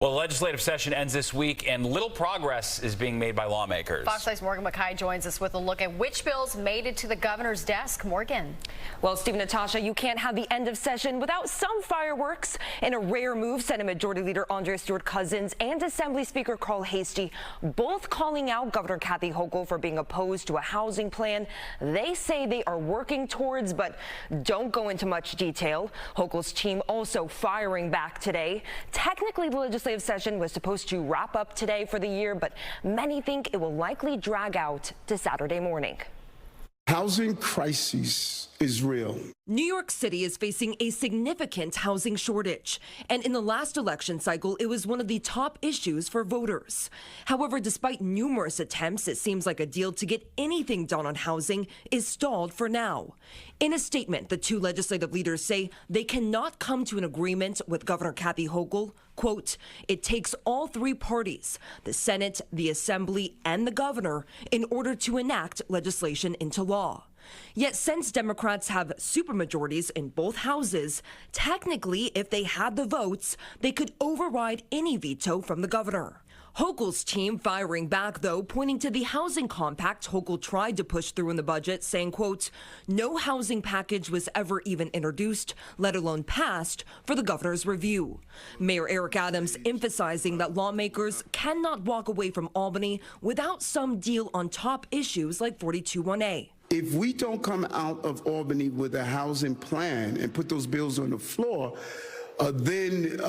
Well, the legislative session ends this week, and little progress is being made by lawmakers. Fox 5's Morgan McKay joins us with a look at which bills made it to the governor's desk. Morgan. Well, Steve and Natasha, you can't have the end of session without some fireworks. In a rare move, Senate Majority Leader Andrea Stewart-Cousins and Assembly Speaker Carl Hastie both calling out Governor Kathy Hochul for being opposed to a housing plan they say they are working towards, but don't go into much detail. Hochul's team also firing back today. Technically, the legislative session was supposed to wrap up today for the year, but many think it will likely drag out to Saturday morning. Housing crisis is real. New York City is facing a significant housing shortage, and in the last election cycle, it was one of the top issues for voters. However, despite numerous attempts, it seems like a deal to get anything done on housing is stalled for now. In a statement, the two legislative leaders say they cannot come to an agreement with Governor Kathy Hochul. Quote, "It takes all three parties, the Senate, the Assembly, and the governor, in order to enact legislation into law." Yet since Democrats have supermajorities in both houses, technically, if they had the votes, they could override any veto from the governor. Hochul's team firing back, though, pointing to the housing compact Hochul tried to push through in the budget, saying, quote, "No housing package was ever even introduced, let alone passed, for the governor's review." Mayor Eric Adams emphasizing that lawmakers cannot walk away from Albany without some deal on top issues like 421A. If we don't come out of Albany with a housing plan and put those bills on the floor, then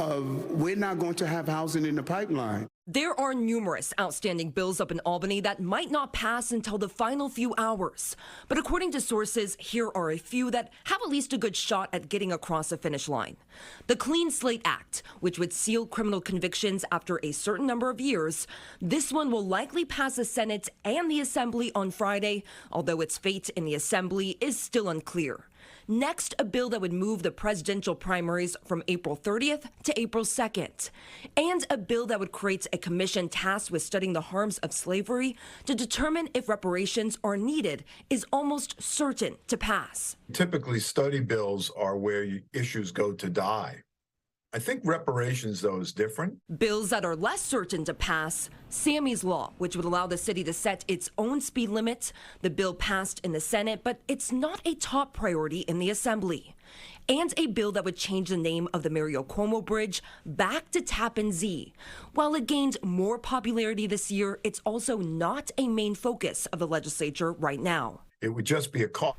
we're not going to have housing in the pipeline. There are numerous outstanding bills up in Albany that might not pass until the final few hours. But according to sources, here are a few that have at least a good shot at getting across the finish line. The Clean Slate Act, which would seal criminal convictions after a certain number of years. This one will likely pass the Senate and the Assembly on Friday, although its fate in the Assembly is still unclear. Next, a bill that would move the presidential primaries from April 30th to April 2nd. And a bill that would create a commission tasked with studying the harms of slavery to determine if reparations are needed is almost certain to pass. Typically, study bills are where issues go to die. I think reparations, though, is different. Bills that are less certain to pass, Sammy's law, which would allow the city to set its own speed limit. The bill passed in the Senate, but it's not a top priority in the Assembly. And a bill that would change the name of the Mario Cuomo Bridge back to Tappan Zee. While it gained more popularity this year, it's also not a main focus of the legislature right now. It would just be a cost.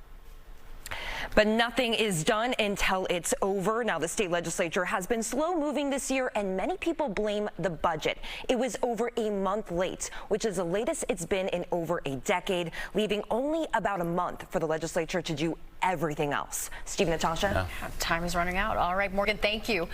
But nothing is done until it's over. Now, the state legislature has been slow moving this year, and many people blame the budget. It was over a month late, which is the latest it's been in over a decade, leaving only about a month for the legislature to do everything else. Steve, Natasha? Time is running out. All right, Morgan, thank you.